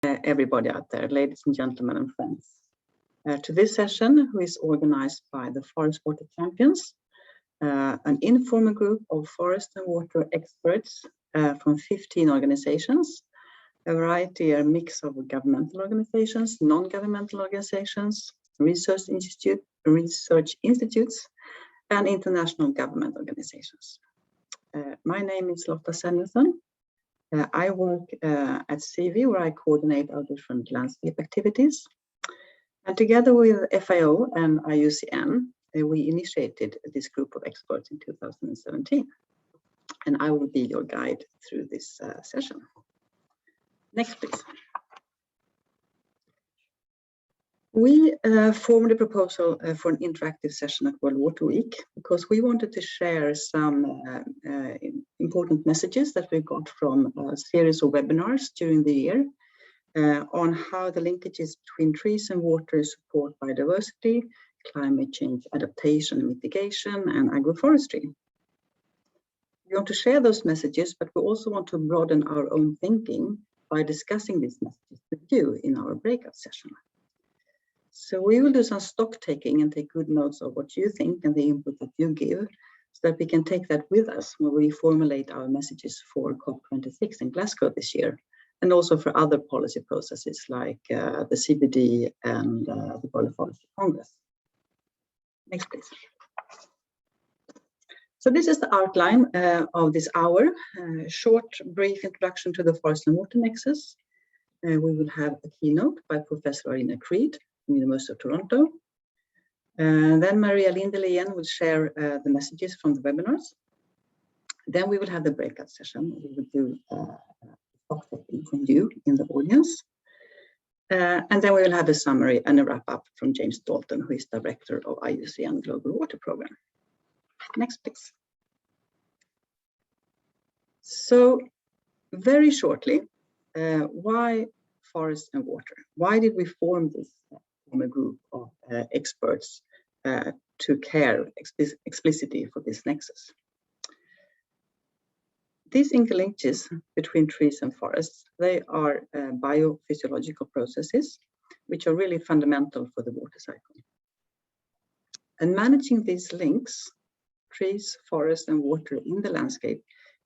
Everybody out there, ladies and gentlemen and friends, to this session, which is organized by the Forest Water Champions, an informal group of forest and water experts from 15 organizations, a variety, a mix of governmental organizations, non-governmental organizations, research institutes, and international government organizations. My name is Lotta Samuelsson. I work at CV, where I coordinate our different landscape activities. And together with FAO and IUCN, we initiated this group of experts in 2017. And I will be your guide through this session. Next, please. We formed a proposal for an interactive session at World Water Week because we wanted to share some important messages that we got from a series of webinars during the year on how the linkages between trees and water support biodiversity, climate change adaptation and mitigation, and agroforestry. We want to share those messages, but we also want to broaden our own thinking by discussing these messages with you in our breakout session. So we will do some stock taking and take good notes of what you think and the input that you give, so that we can take that with us when we formulate our messages for COP26 in Glasgow this year, and also for other policy processes like the CBD and the Biodiversity Congress. Next, please. So this is the outline of this hour, short, brief introduction to the Forest and Water Nexus. We will have a keynote by Professor Arina Creed from the University of Toronto. Then Maria Lindelien will share the messages from the webinars. Then we will have the breakout session. We will do talk from you in the audience. And then we will have a summary and a wrap-up from James Dalton, who is Director of IUCN Global Water Program. Next, please. So, very shortly, why forest and water? Why did we form this a group of experts to care explicitly for this nexus? These interlinkages between trees and forests, they are biophysiological processes which are really fundamental for the water cycle. And managing these links, trees, forests, and water in the landscape,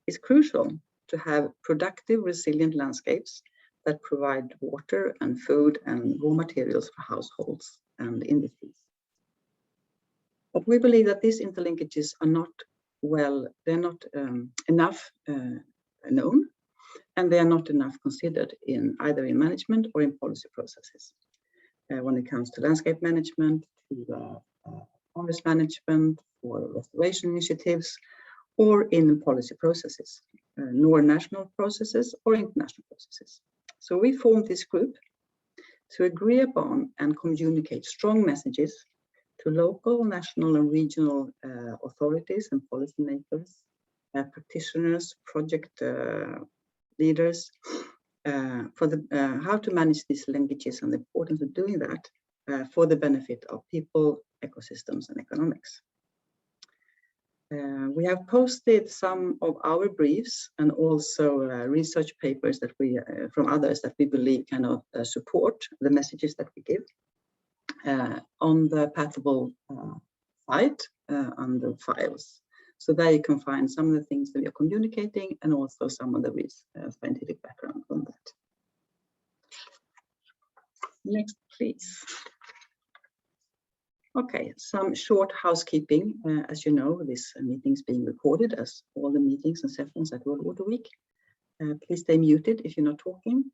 is crucial to have productive, resilient landscapes that provide water and food and raw materials for households and industries. But we believe that these interlinkages are not enough known, and they are not enough considered in either in management or in policy processes. When it comes to landscape management, to forest management, or restoration initiatives, or in policy processes, nor national processes or international processes. So we formed this group to agree upon and communicate strong messages to local, national, and regional authorities and policymakers, practitioners, project leaders, for the how to manage these linkages and the importance of doing that for the benefit of people, ecosystems, and economics. We have posted some of our briefs and also research papers that we from others that we believe kind of support the messages that we give on the Pathable site under files. So there you can find some of the things that we are communicating and also some of the scientific background on that. Next, please. Okay, some short housekeeping. As you know, this meeting is being recorded, as all the meetings and sessions at World Water Week. Please stay muted if you're not talking.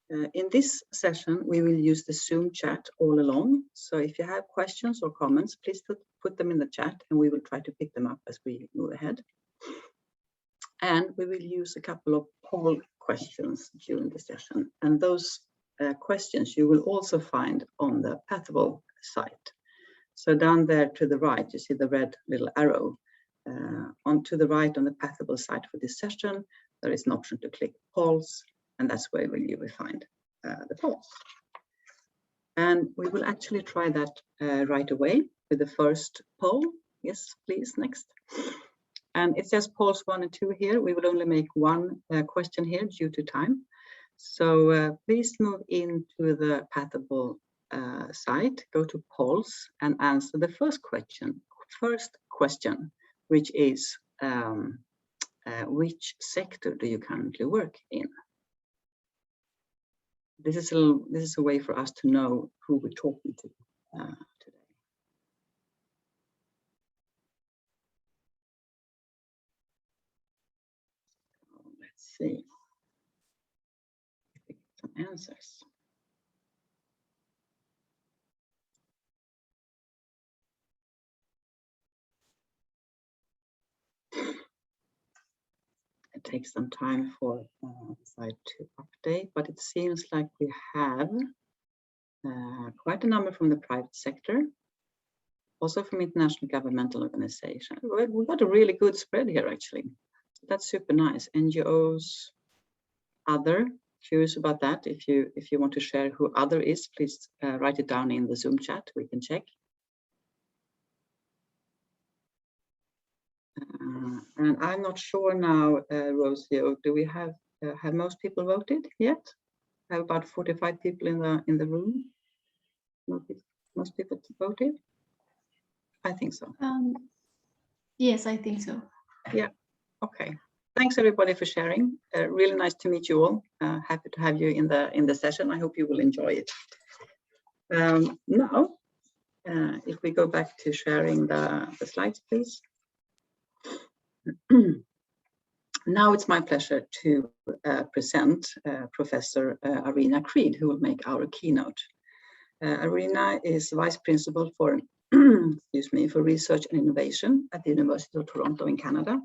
In this session, we will use the Zoom chat all along. So if you have questions or comments, please put them in the chat and we will try to pick them up as we move ahead. And we will use a couple of poll questions during the session. And those questions you will also find on the Pathable site. So down there to the right, you see the red little arrow. On to the right on the Pathable site for this session, there is an option to click polls, and that's where you will find the polls. And we will actually try that right away with the first poll. Yes, please, next. And it says polls 1 and 2 here. We will only make one question here due to time. So please move into the Pathable site, go to polls and answer the first question, which is which sector do you currently work in? This is a way for us to know who we're talking to today. So let's see if we get some answers. It takes some time for the site to update, but it seems like we have quite a number from the private sector, also from international governmental organizations. We've got a really good spread here, actually. So that's super nice. NGOs, other. Curious about that. If you want to share who other is, please write it down in the Zoom chat. We can check. And I'm not sure now, Rosie, do we have most people voted yet? Have about 45 people in the room. Most people voted. I think so. Yes, I think so. Yeah. Okay. Thanks everybody for sharing. Really nice to meet you all. Happy to have you in the session. I hope you will enjoy it. Now, if we go back to sharing the slides, please. Now it's my pleasure to present Professor Arina Creed, who will make our keynote. Arina is Vice Principal for, excuse me, for Research and Innovation at the University of Toronto in Canada.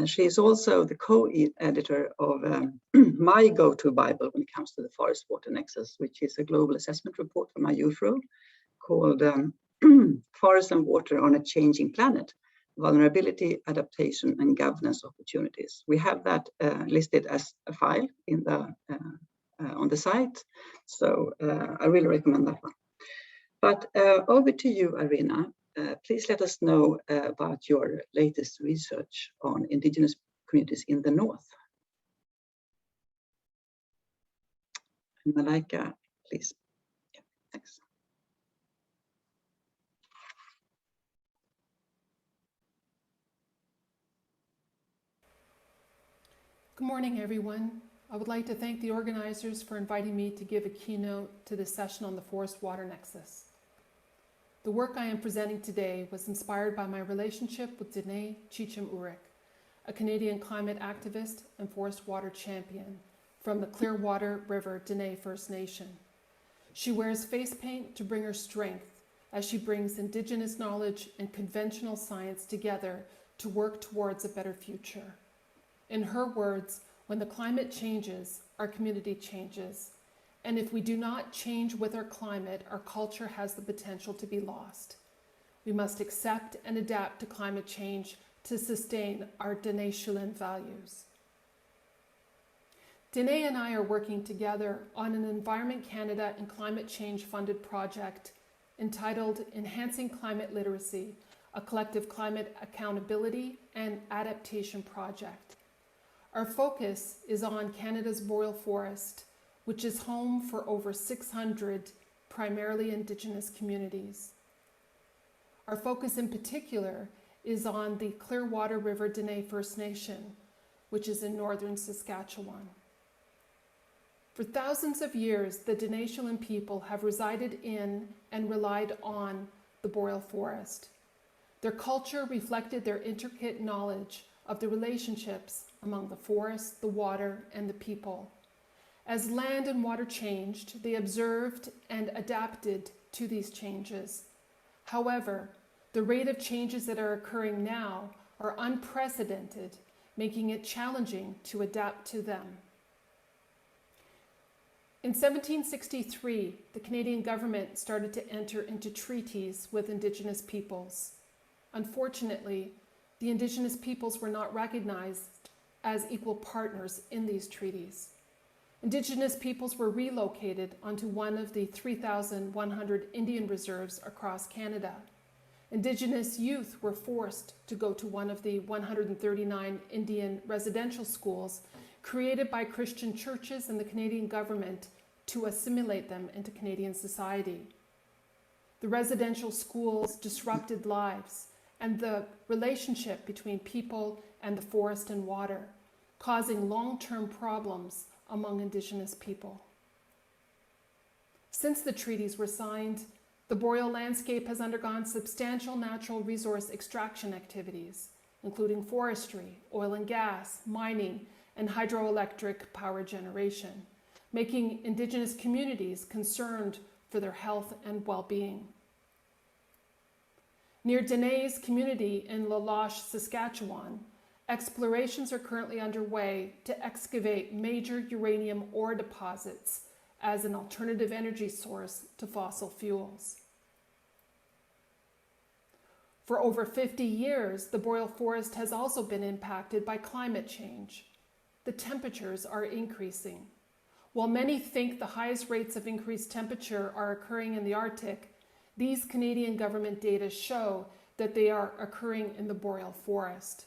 She is also the co-editor of my go-to Bible when it comes to the forest water nexus, which is a global assessment report from my UFRO called Forest and Water on a Changing Planet, Vulnerability, Adaptation, and Governance Opportunities. We have that listed as a file in the on the site, so I really recommend that one. But over to you, Arina. Please let us know about your latest research on indigenous communities in the north. Malaika, please. Yeah, thanks. Good morning, everyone. I would like to thank the organizers for inviting me to give a keynote to this session on the forest water nexus. The work I am presenting today was inspired by my relationship with Danae Cheecham-Urick, a Canadian climate activist and forest water champion from the Clearwater River Dene First Nation. She wears face paint to bring her strength as she brings Indigenous knowledge and conventional science together to work towards a better future. In her words, when the climate changes, our community changes. And if we do not change with our climate, our culture has the potential to be lost. We must accept and adapt to climate change to sustain our Dene Shulin values. Danae and I are working together on an Environment Canada and climate change funded project entitled Enhancing Climate Literacy, a collective climate accountability and adaptation project. Our focus is on Canada's boreal forest, which is home for over 600 primarily Indigenous communities. Our focus in particular is on the Clearwater River Dene First Nation, which is in northern Saskatchewan. For thousands of years, the Dene Shulin people have resided in and relied on the boreal forest. Their culture reflected their intricate knowledge of the relationships among the forest, the water, and the people. As land and water changed, they observed and adapted to these changes. However, the rate of changes that are occurring now are unprecedented, making it challenging to adapt to them. In 1763, the Canadian government started to enter into treaties with Indigenous peoples. Unfortunately, the Indigenous peoples were not recognized as equal partners in these treaties. Indigenous peoples were relocated onto one of the 3,100 Indian reserves across Canada. Indigenous youth were forced to go to one of the 139 Indian residential schools created by Christian churches and the Canadian government to assimilate them into Canadian society. The residential schools disrupted lives and the relationship between people and the forest and water, causing long-term problems among Indigenous people. Since the treaties were signed, the boreal landscape has undergone substantial natural resource extraction activities, including forestry, oil and gas, mining, and hydroelectric power generation, making Indigenous communities concerned for their health and well-being. Near Dene's community in La Loche, Saskatchewan, explorations are currently underway to excavate major uranium ore deposits as an alternative energy source to fossil fuels. For over 50 years, the boreal forest has also been impacted by climate change. The temperatures are increasing. While many think the highest rates of increased temperature are occurring in the Arctic, these Canadian government data show that they are occurring in the boreal forest.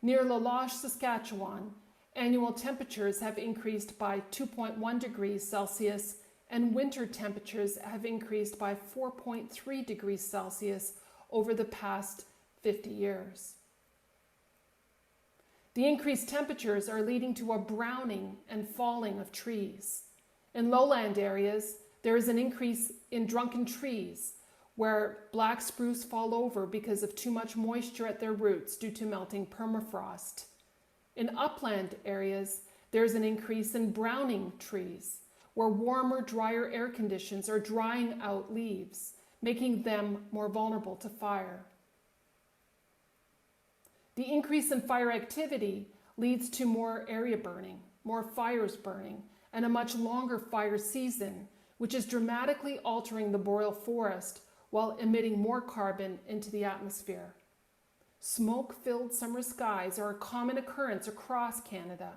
Near La Loche, Saskatchewan, annual temperatures have increased by 2.1 degrees Celsius and winter temperatures have increased by 4.3 degrees Celsius over the past 50 years. The increased temperatures are leading to a browning and falling of trees. In lowland areas, there is an increase in drunken trees where black spruce fall over because of too much moisture at their roots due to melting permafrost. In upland areas, there is an increase in browning trees where warmer, drier air conditions are drying out leaves, making them more vulnerable to fire. The increase in fire activity leads to more area burning, more fires burning, and a much longer fire season, which is dramatically altering the boreal forest while emitting more carbon into the atmosphere. Smoke-filled summer skies are a common occurrence across Canada,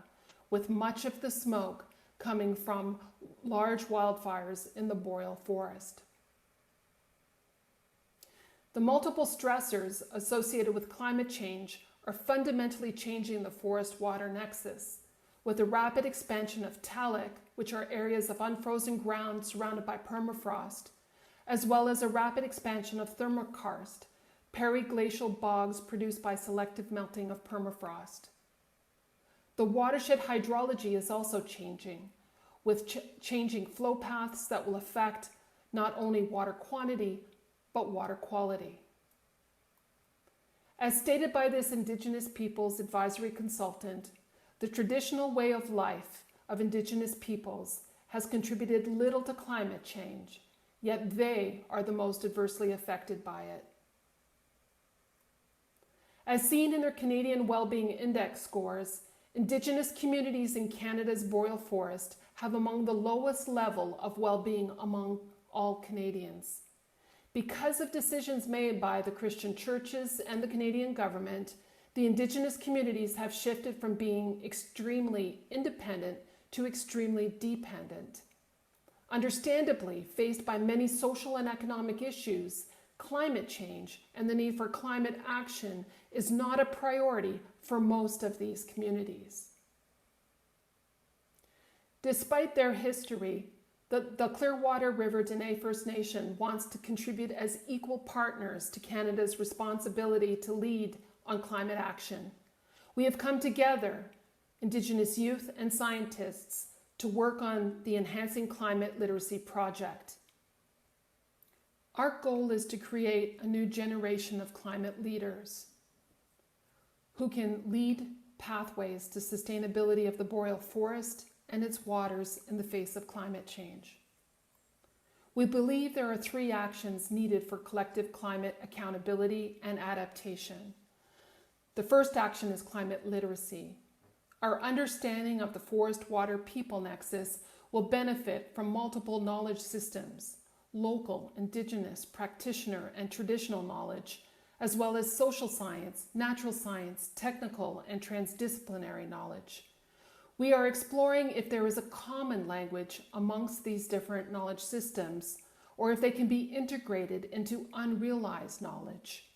with much of the smoke coming from large wildfires in the boreal forest. The multiple stressors associated with climate change are fundamentally changing the forest-water nexus, with the rapid expansion of talc, which are areas of unfrozen ground surrounded by permafrost, as well as a rapid expansion of thermokarst, periglacial bogs produced by selective melting of permafrost. The watershed hydrology is also changing, with changing flow paths that will affect not only water quantity, but water quality. As stated by this Indigenous Peoples Advisory Consultant, the traditional way of life of Indigenous peoples has contributed little to climate change, yet they are the most adversely affected by it. As seen in their Canadian Wellbeing Index scores, Indigenous communities in Canada's boreal forest have among the lowest level of well-being among all Canadians. Because of decisions made by the Christian churches and the Canadian government, the Indigenous communities have shifted from being extremely independent to extremely dependent. Understandably, faced by many social and economic issues, climate change and the need for climate action is not a priority for most of these communities. Despite their history, the Clearwater River Dene First Nation wants to contribute as equal partners to Canada's responsibility to lead on climate action. We have come together, Indigenous youth and scientists, to work on the Enhancing Climate Literacy Project. Our goal is to create a new generation of climate leaders who can lead pathways to sustainability of the boreal forest and its waters in the face of climate change. We believe there are 3 actions needed for collective climate accountability and adaptation. The first action is climate literacy. Our understanding of the forest-water people nexus will benefit from multiple knowledge systems, local, Indigenous, practitioner, and traditional knowledge, as well as social science, natural science, technical, and transdisciplinary knowledge. We are exploring if there is a common language amongst these different knowledge systems, or if they can be integrated into unrealized knowledge.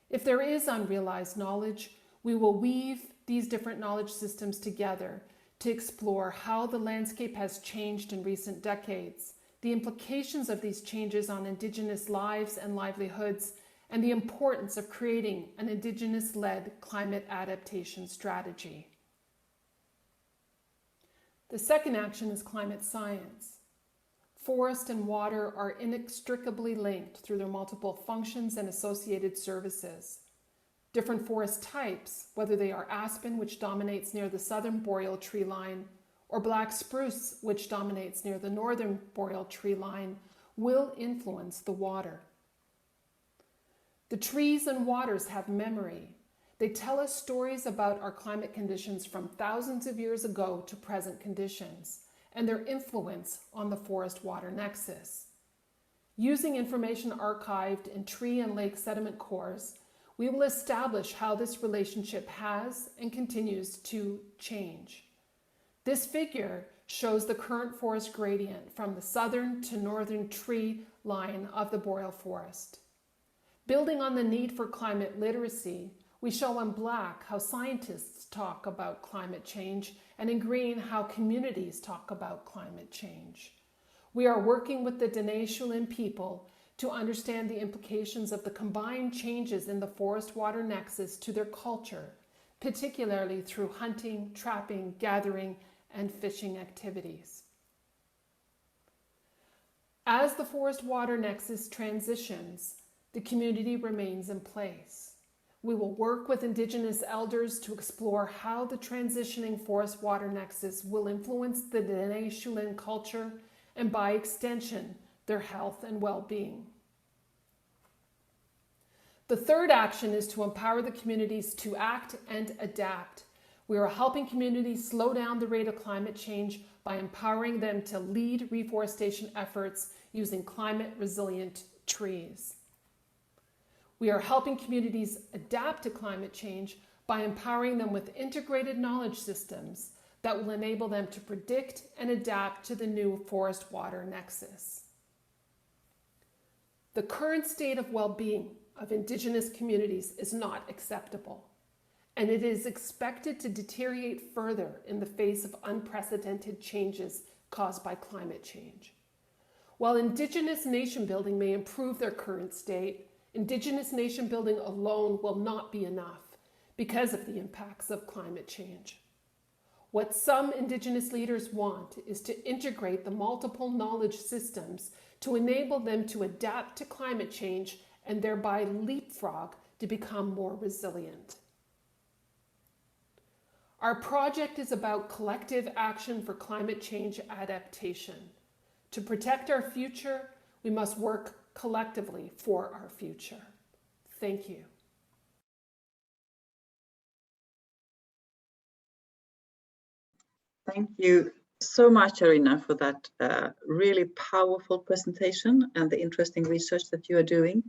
If there is unrealized knowledge, we will weave these different knowledge systems together to explore how the landscape has changed in recent decades, the implications of these changes on Indigenous lives and livelihoods, and the importance of creating an Indigenous-led climate adaptation strategy. The second action is climate science. Forest and water are inextricably linked through their multiple functions and associated services. Different forest types, whether they are aspen, which dominates near the southern boreal tree line, or black spruce, which dominates near the northern boreal tree line, will influence the water. The trees and waters have memory. They tell us stories about our climate conditions from thousands of years ago to present conditions, and their influence on the forest-water nexus. Using information archived in tree and lake sediment cores, we will establish how this relationship has and continues to change. This figure shows the current forest gradient from the southern to northern tree line of the boreal forest. Building on the need for climate literacy, we show in black how scientists talk about climate change, and in green how communities talk about climate change. We are working with the Dene people to understand the implications of the combined changes in the forest-water nexus to their culture, particularly through hunting, trapping, gathering, and fishing activities. As the forest-water nexus transitions, the community remains in place. We will work with Indigenous elders to explore how the transitioning forest-water nexus will influence the Dene culture and, by extension, their health and well-being. The third action is to empower the communities to act and adapt. We are helping communities slow down the rate of climate change by empowering them to lead reforestation efforts using climate-resilient trees. We are helping communities adapt to climate change by empowering them with integrated knowledge systems that will enable them to predict and adapt to the new forest-water nexus. The current state of well-being of Indigenous communities is not acceptable, and it is expected to deteriorate further in the face of unprecedented changes caused by climate change. While Indigenous nation building may improve their current state, Indigenous nation building alone will not be enough because of the impacts of climate change. What some Indigenous leaders want is to integrate the multiple knowledge systems to enable them to adapt to climate change and thereby leapfrog to become more resilient. Our project is about collective action for climate change adaptation. To protect our future, we must work collectively for our future. Thank you. Thank you so much, Arina, for that really powerful presentation and the interesting research that you are doing.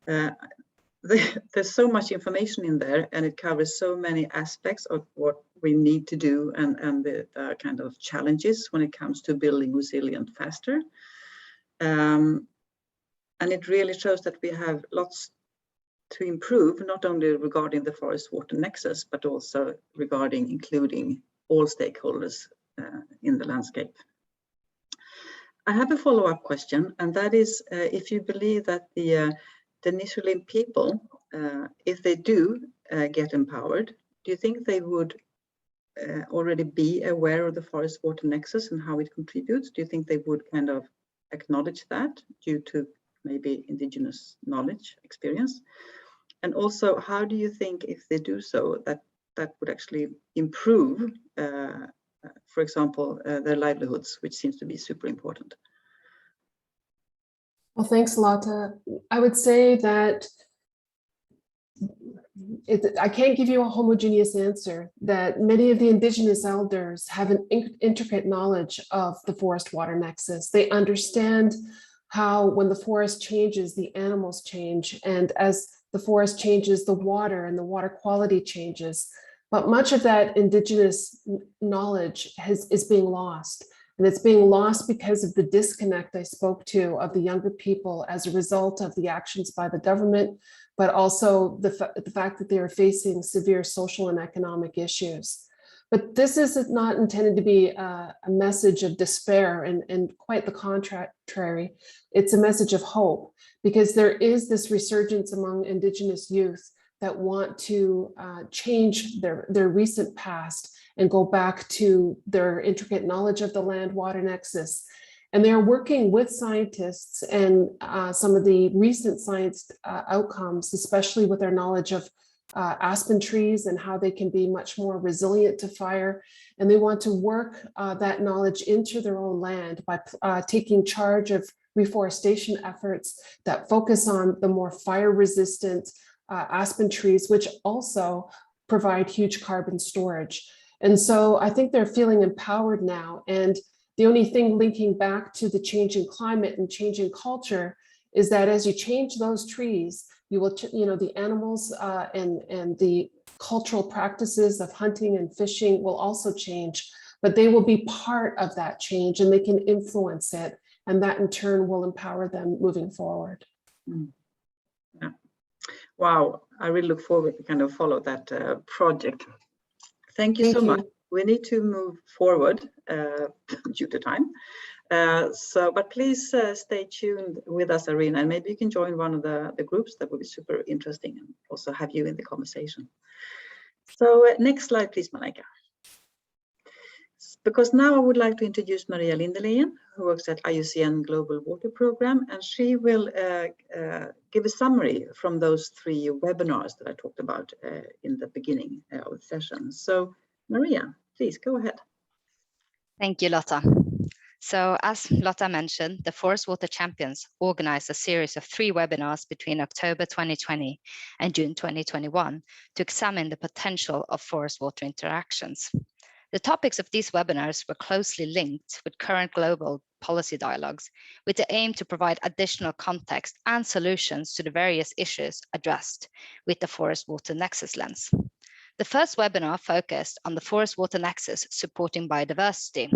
There's so much information in there, and it covers so many aspects of what we need to do and the kind of challenges when it comes to building resilient faster. And it really shows that we have lots to improve, not only regarding the forest-water nexus, but also regarding including all stakeholders in the landscape. I have a follow-up question, and that is if you believe that the Dene people, if they do get empowered, do you think they would already be aware of the forest-water nexus and how it contributes? Do you think they would kind of acknowledge that due to maybe Indigenous knowledge, experience? And also, how do you think if they do so, that would actually improve, for example, their livelihoods, which seems to be super important? Well, thanks a lot. I would say that I can't give you a homogeneous answer, that many of the Indigenous elders have an intricate knowledge of the forest-water nexus. They understand how when the forest changes, the animals change, and as the forest changes, the water and the water quality changes. But much of that Indigenous knowledge is being lost. And it's being lost because of the disconnect I spoke to of the younger people as a result of the actions by the government, but also the fact that they are facing severe social and economic issues. But this is not intended to be a message of despair, and quite the contrary. It's a message of hope, because there is this resurgence among Indigenous youth that want to change their recent past and go back to their intricate knowledge of the land-water nexus. And they are working with scientists, and some of the recent science outcomes, especially with their knowledge of aspen trees and how they can be much more resilient to fire. And they want to work that knowledge into their own land by taking charge of reforestation efforts that focus on the more fire-resistant aspen trees, which also provide huge carbon storage. And so I think they're feeling empowered now. And the only thing linking back to the changing climate and changing culture is that as you change those trees, you will, the animals and the cultural practices of hunting and fishing will also change, but they will be part of that change and they can influence it. And that in turn will empower them moving forward. Yeah. Wow, I really look forward to kind of follow that project. Thank you so much. We need to move forward due to time. But please stay tuned with us, Arina, and maybe you can join one of the groups. That would be super interesting, and also have you in the conversation. So next slide, please, Malaika. Because now I would like to introduce Maria Lindelén, who works at IUCN Global Water Program, and she will give a summary from those 3 webinars that I talked about in the beginning of the session. So Maria, please go ahead. Thank you, Lotta. So as Lotta mentioned, the Forest Water Champions organized a series of 3 webinars between October 2020 and June 2021 to examine the potential of forest water interactions. The topics of these webinars were closely linked with current global policy dialogues, with the aim to provide additional context and solutions to the various issues addressed with the forest water nexus lens. The first webinar focused on the forest water nexus supporting biodiversity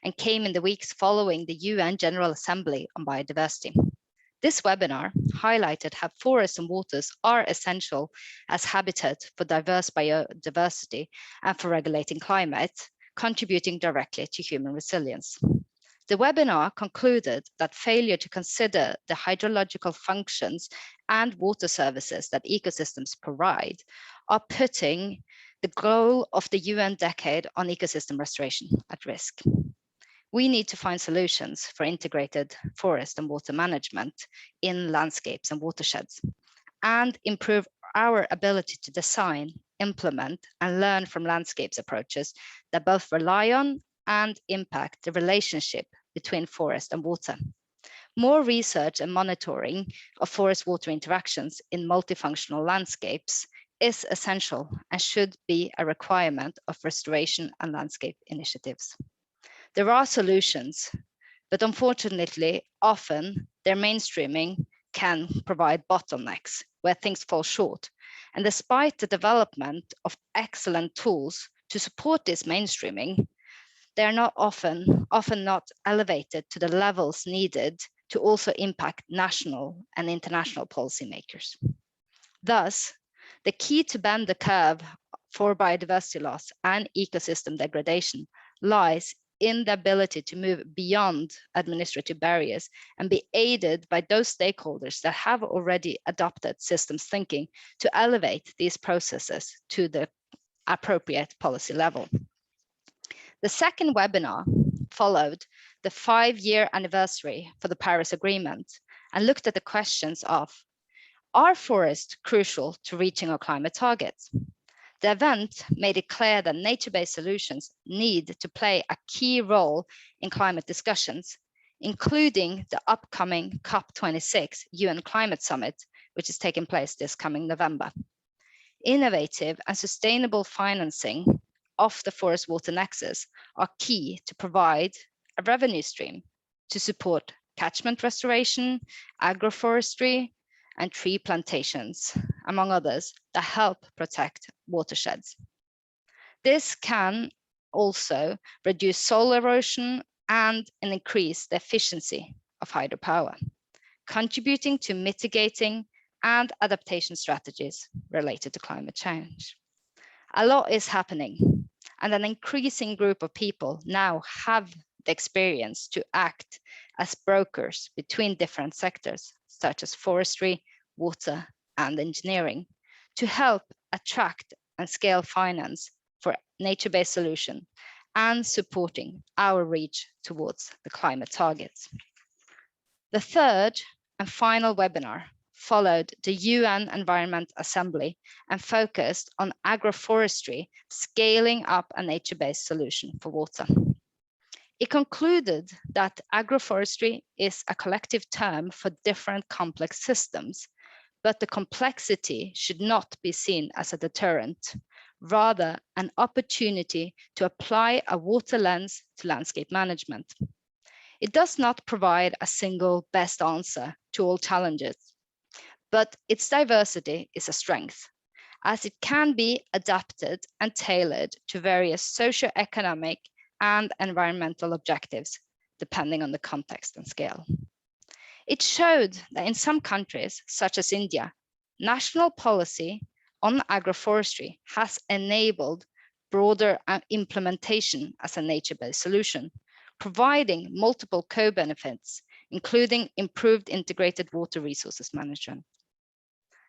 and came in the weeks following the UN General Assembly on biodiversity. This webinar highlighted how forests and waters are essential as habitat for diverse biodiversity and for regulating climate, contributing directly to human resilience. The webinar concluded that failure to consider the hydrological functions and water services that ecosystems provide are putting the goal of the UN Decade on Ecosystem Restoration at risk. We need to find solutions for integrated forest and water management in landscapes and watersheds, and improve our ability to design, implement, and learn from landscapes approaches that both rely on and impact the relationship between forest and water. More research and monitoring of forest-water interactions in multifunctional landscapes is essential and should be a requirement of restoration and landscape initiatives. There are solutions, but unfortunately, often their mainstreaming can provide bottlenecks where things fall short. And despite the development of excellent tools to support this mainstreaming, they are not often not elevated to the levels needed to also impact national and international policymakers. Thus, the key to bend the curve for biodiversity loss and ecosystem degradation lies in the ability to move beyond administrative barriers and be aided by those stakeholders that have already adopted systems thinking to elevate these processes to the appropriate policy level. The second webinar followed the 5-year anniversary for the Paris Agreement and looked at the questions of, are forests crucial to reaching our climate targets? The event made it clear that nature-based solutions need to play a key role in climate discussions, including the upcoming COP26 UN Climate Summit, which is taking place this coming November. Innovative and sustainable financing of the forest water nexus are key to provide a revenue stream to support catchment restoration, agroforestry, and tree plantations, among others, that help protect watersheds. This can also reduce soil erosion and increase the efficiency of hydropower, contributing to mitigating and adaptation strategies related to climate change. A lot is happening, and an increasing group of people now have the experience to act as brokers between different sectors, such as forestry, water, and engineering, to help attract and scale finance for nature-based solutions and supporting our reach towards the climate targets. The third and final webinar followed the UN Environment Assembly and focused on agroforestry, scaling up a nature-based solution for water. It concluded that agroforestry is a collective term for different complex systems, but the complexity should not be seen as a deterrent, rather an opportunity to apply a water lens to landscape management. It does not provide a single best answer to all challenges, but its diversity is a strength, as it can be adapted and tailored to various socio-economic and environmental objectives, depending on the context and scale. It showed that in some countries, such as India, national policy on agroforestry has enabled broader implementation as a nature-based solution, providing multiple co-benefits, including improved integrated water resources management.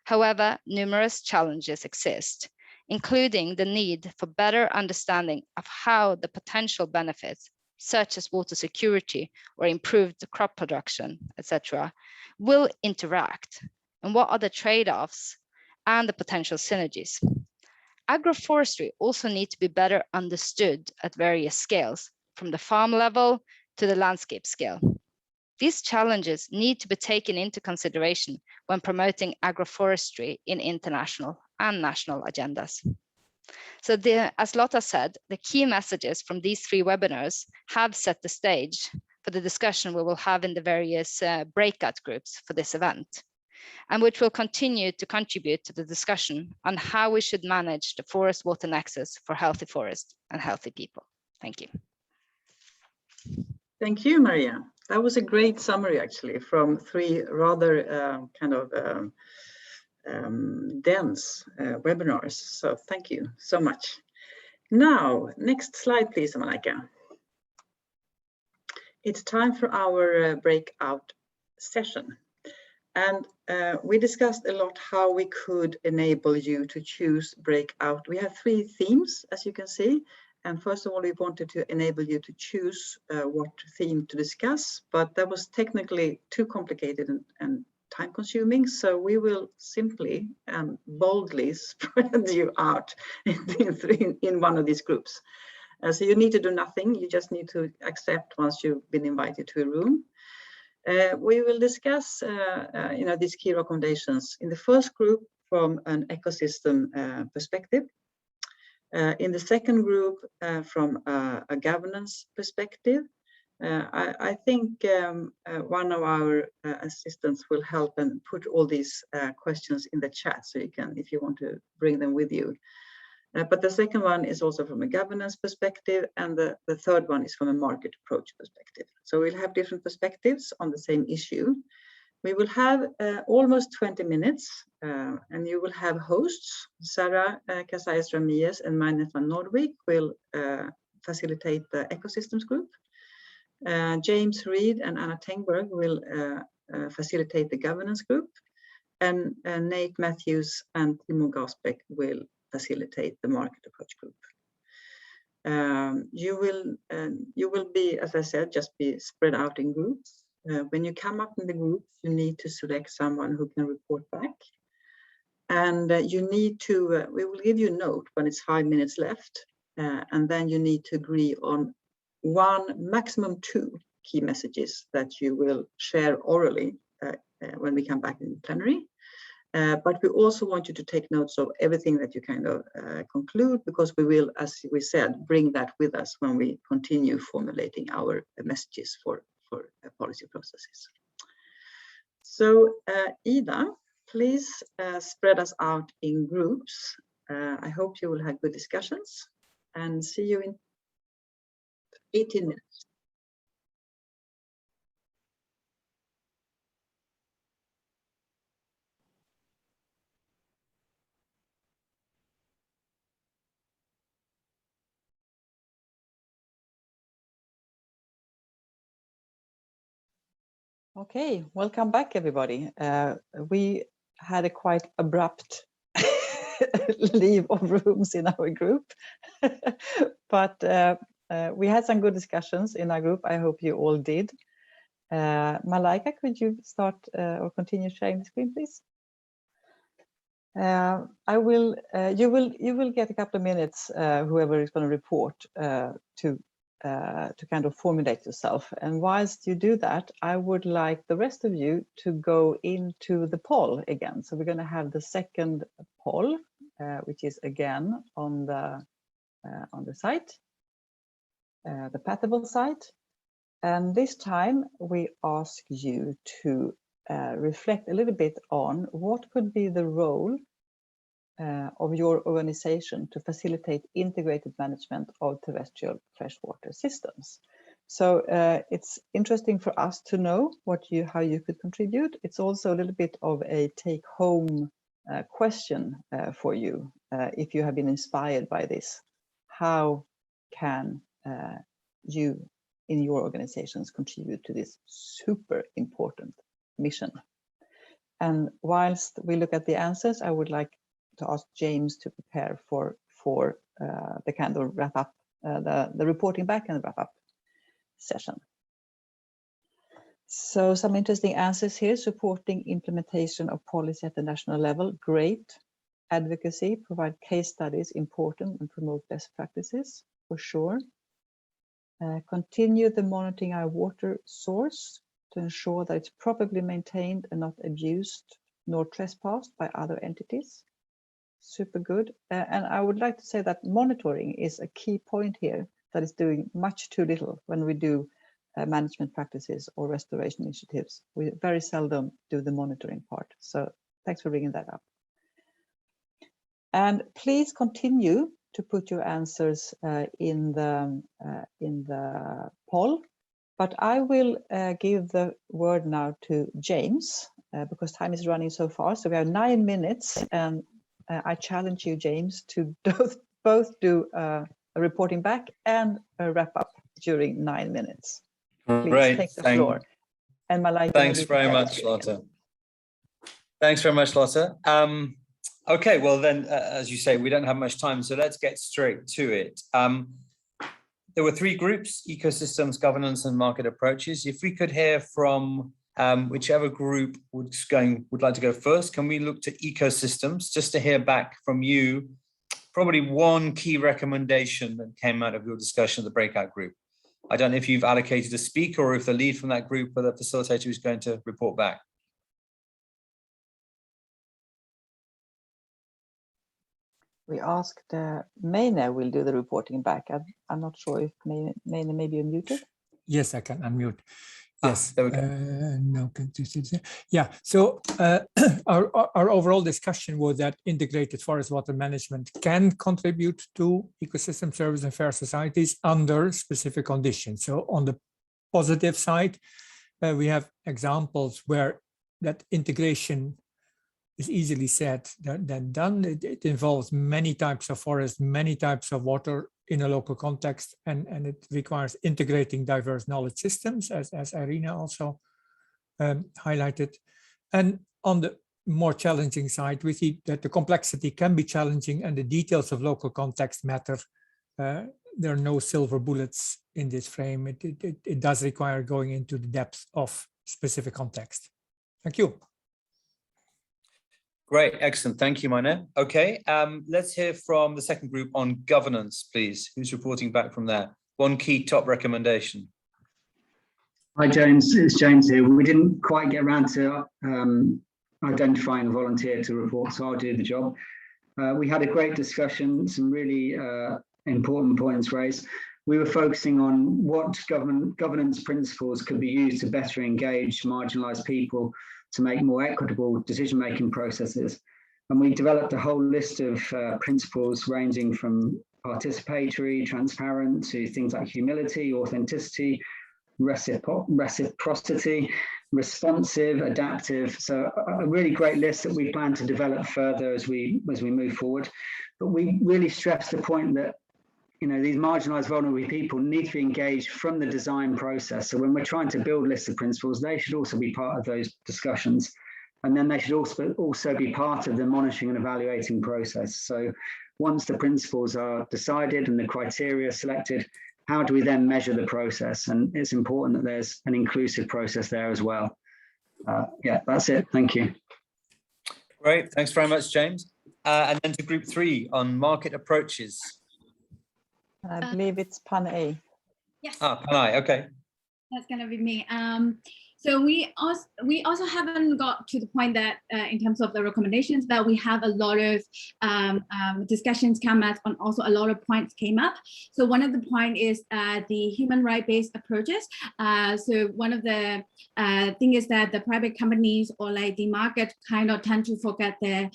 However, numerous challenges exist, including the need for better understanding of how the potential benefits, such as water security or improved crop production, etc., will interact, and what are the trade-offs and the potential synergies. Agroforestry also needs to be better understood at various scales, from the farm level to the landscape scale. These challenges need to be taken into consideration when promoting agroforestry in international and national agendas. So as Lotta said, the key messages from these 3 webinars have set the stage for the discussion we will have in the various breakout groups for this event, and which will continue to contribute to the discussion on how we should manage the forest-water nexus for healthy forests and healthy people. Thank you. Thank you, Maria. That was a great summary, actually, from 3 rather dense webinars. So thank you so much. Now, next slide, please, Malika. It's time for our breakout session. And we discussed a lot how we could enable you to choose breakout. We have 3 themes, as you can see. And first of all, we wanted to enable you to choose what theme to discuss, but that was technically too complicated and time consuming. So we will simply and boldly spread you out in one of these groups. So you need to do nothing. You just need to accept once you've been invited to a room. We will discuss these key recommendations in the first group from an ecosystem perspective. In the second group, from a governance perspective. I think one of our assistants will help and put all these questions in the chat, so you can, if you want to bring them with you. But the second one is also from a governance perspective, and the third one is from a market approach perspective. So we'll have different perspectives on the same issue. We will have almost 20 minutes, and you will have hosts. Sarah Casayas Ramirez and Magnus van Nordwijk will facilitate the ecosystems group. James Reed and Anna Tengberg will facilitate the governance group. And Nate Matthews and Timo Gasbeck will facilitate the market approach group. You will be, as I said, just be spread out in groups. When you come up in the groups, you need to select someone who can report back. And you need to, we will give you a note when it's 5 minutes left. And then you need to agree on 1, maximum 2 key messages that you will share orally when we come back in plenary. But we also want you to take notes of everything that you kind of conclude, because we will, as we said, bring that with us when we continue formulating our messages for policy processes. So Ida, please spread us out in groups. I hope you will have good discussions, and see you in 18 minutes. Okay, welcome back, everybody. We had a quite abrupt leave of rooms in our group, but we had some good discussions in our group. I hope you all did. Malaika, could you start or continue sharing the screen, please? I will. You will get a couple of minutes. Whoever is going to report to kind of formulate yourself. And whilst you do that, I would like the rest of you to go into the poll again. So we're going to have the second poll, which is again on the site, the Pathable site. And this time we ask you to reflect a little bit on what could be the role of your organization to facilitate integrated management of terrestrial freshwater systems. So it's interesting for us to know how you could contribute. It's also a little bit of a take-home question for you. If you have been inspired by this, how can you in your organizations contribute to this super important mission? And whilst we look at the answers, I would like to ask James to prepare for the kind of wrap up, the reporting back and the wrap up session. So some interesting answers here: supporting implementation of policy at the national level, great. Advocacy, provide case studies, important, and promote best practices, for sure. Continue the monitoring our water source to ensure that it's properly maintained and not abused nor trespassed by other entities. Super good. And I would like to say that monitoring is a key point here that is doing much too little when we do management practices or restoration initiatives. We very seldom do the monitoring part. So thanks for bringing that up. And please continue to put your answers in the poll. But I will give the word now to James because time is running so fast. So we have 9 minutes, and I challenge you, James, to both do a reporting back and a wrap up during 9 minutes. Please take the floor. And Malaika, thanks very much, Lotta. Thanks very much, Lotta. Okay, well then, as you say, we don't have much time, so let's get straight to it. There were 3 groups: ecosystems, governance, and market approaches. If we could hear from whichever group would like to go first, can we look to ecosystems, just to hear back from you, probably one key recommendation that came out of your discussion of the breakout group. I don't know if you've allocated a speaker or if the lead from that group or the facilitator is going to report back. We asked Maine will do the reporting back. I'm not sure if Maine may be unmuted. Yes, I can unmute. Yes. There we go. No, yeah. So our overall discussion was that integrated forest water management can contribute to ecosystem service and fair societies under specific conditions. So on the positive side, we have examples where that integration is easily said than done. It involves many types of forest, many types of water in a local context, and it requires integrating diverse knowledge systems, as Irina also highlighted. And on the more challenging side, we see that the complexity can be challenging and the details of local context matter. There are no silver bullets in this frame. It does require going into the depth of specific context. Thank you. Great, excellent. Thank you, Maine. Okay, let's hear from the second group on governance, please. Who's reporting back from there? One key top recommendation. Hi, James. It's James here. We didn't quite get around to identifying a volunteer to report, so I'll do the job. We had a great discussion, some really important points raised. We were focusing on what governance principles could be used to better engage marginalised people to make more equitable decision-making processes. And we developed a whole list of principles ranging from participatory, transparent, to things like humility, authenticity, reciprocity, responsive, adaptive. So a really great list that we plan to develop further as we move forward. But we really stress the point that these marginalized vulnerable people need to be engaged from the design process. So when we're trying to build lists of principles, they should also be part of those discussions. And then they should also be part of the monitoring and evaluating process. So once the principles are decided and the criteria selected, how do we then measure the process? And it's important that there's an inclusive process there as well. Yeah, that's it. Thank you. Great. Thanks very much, James. And then to group 3 on market approaches. I believe it's Panay. Yes. Panay, okay. That's gonna be me. So we also haven't got to the point that in terms of the recommendations that we have a lot of discussions come up and also a lot of points came up. So one of the point is the human right-based approaches. So one of the thing is that the private companies or like the market kind of tend to forget the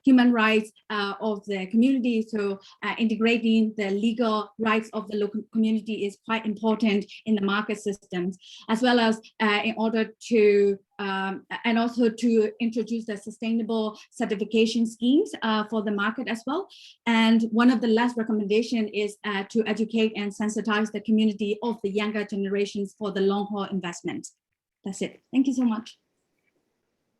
human rights of the community. So integrating the legal rights of the local community is quite important in the market systems, as well as in order to and also to introduce the sustainable certification schemes for the market as well. And one of the last recommendation is to educate and sensitize the community of the younger generations for the long haul investment. That's it. Thank you so much.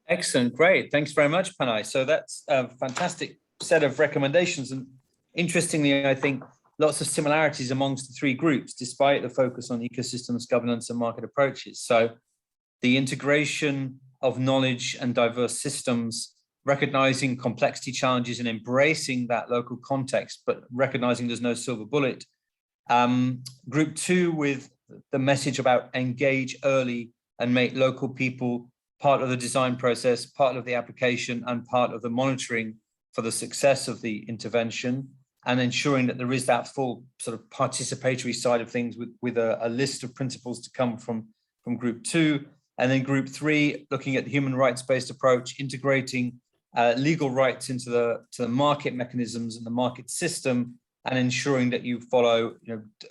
Excellent, great. Thanks very much, Panay. So that's a fantastic set of recommendations. And interestingly, I think lots of similarities amongst the 3 groups, despite the focus on ecosystems, governance, and market approaches. So the integration of knowledge and diverse systems, recognizing complexity challenges and embracing that local context, but recognizing there's no silver bullet. Group 2 with the message about engage early and make local people part of the design process, part of the application, and part of the monitoring for the success of the intervention, and ensuring that there is that full sort of participatory side of things with a list of principles to come from group 2. And then group 3, looking at the human rights-based approach, integrating legal rights into the market mechanisms and the market system, and ensuring that you follow,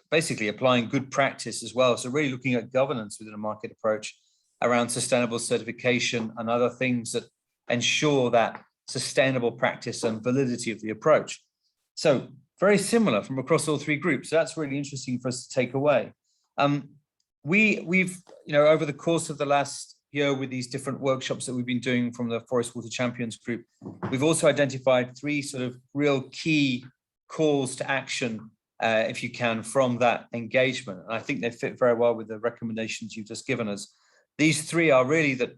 basically applying good practice as well. So really looking at governance within a market approach around sustainable certification and other things that ensure that sustainable practice and validity of the approach. So very similar from across all 3 groups. So that's really interesting for us to take away. We've, over the course of the last year with these different workshops that we've been doing from the Forest Water Champions group, we've also identified 3 sort of real key calls to action, if you can, from that engagement. And I think they fit very well with the recommendations you've just given us. These 3 are really that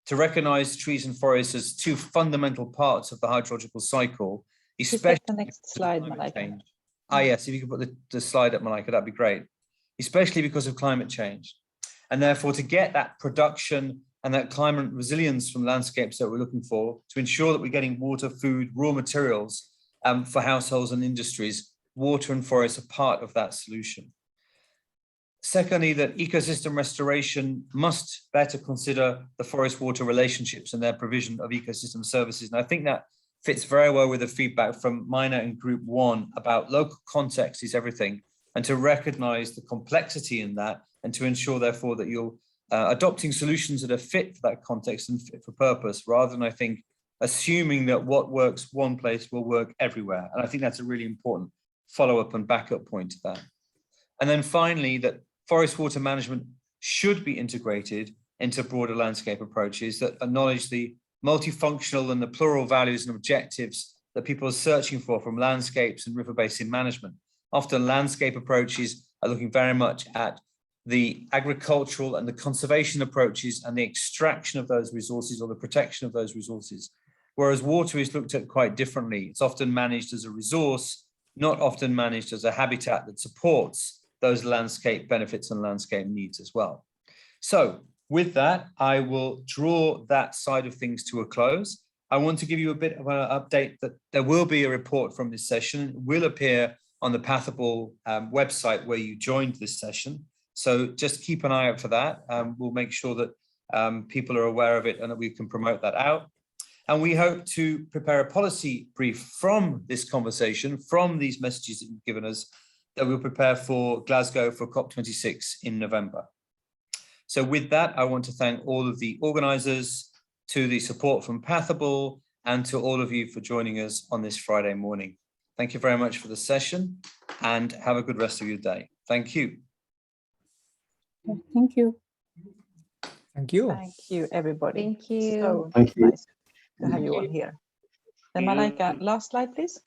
to recognize trees and forests as 2 fundamental parts of the hydrological cycle, especially the next slide, Malaika. Yes, if you could put the slide up, Malaika, that'd be great. Especially because of climate change. And therefore, to get that production and that climate resilience from landscapes that we're looking for, to ensure that we're getting water, food, raw materials for households and industries, water and forests are part of that solution. Secondly, that ecosystem restoration must better consider the forest-water relationships and their provision of ecosystem services. And I think that fits very well with the feedback from Mina and Group 1 about local context is everything, and to recognize the complexity in that, and to ensure, therefore, that you're adopting solutions that are fit for that context and fit for purpose, rather than, I think, assuming that what works one place will work everywhere. And I think that's a really important follow-up and backup point to that. And then finally, that forest water management should be integrated into broader landscape approaches that acknowledge the multifunctional and the plural values and objectives that people are searching for from landscapes and river basin management. Often landscape approaches are looking very much at the agricultural and the conservation approaches and the extraction of those resources or the protection of those resources. Whereas water is looked at quite differently. It's often managed as a resource, not often managed as a habitat that supports those landscape benefits and landscape needs as well. So with that, I will draw that side of things to a close. I want to give you a bit of an update that there will be a report from this session. It will appear on the Pathable website where you joined this session. So just keep an eye out for that. We'll make sure that people are aware of it and that we can promote that out. And we hope to prepare a policy brief from this conversation, from these messages that you've given us, that we'll prepare for Glasgow for COP26 in November. So with that, I want to thank all of the organisers, to the support from Pathable, and to all of you for joining us on this Friday morning. Thank you very much for the session and have a good rest of your day. Thank you. Thank you. Thank you. Thank you, everybody. Thank you. So Thank you. nice to have you all here. Then Malaika, last slide, please.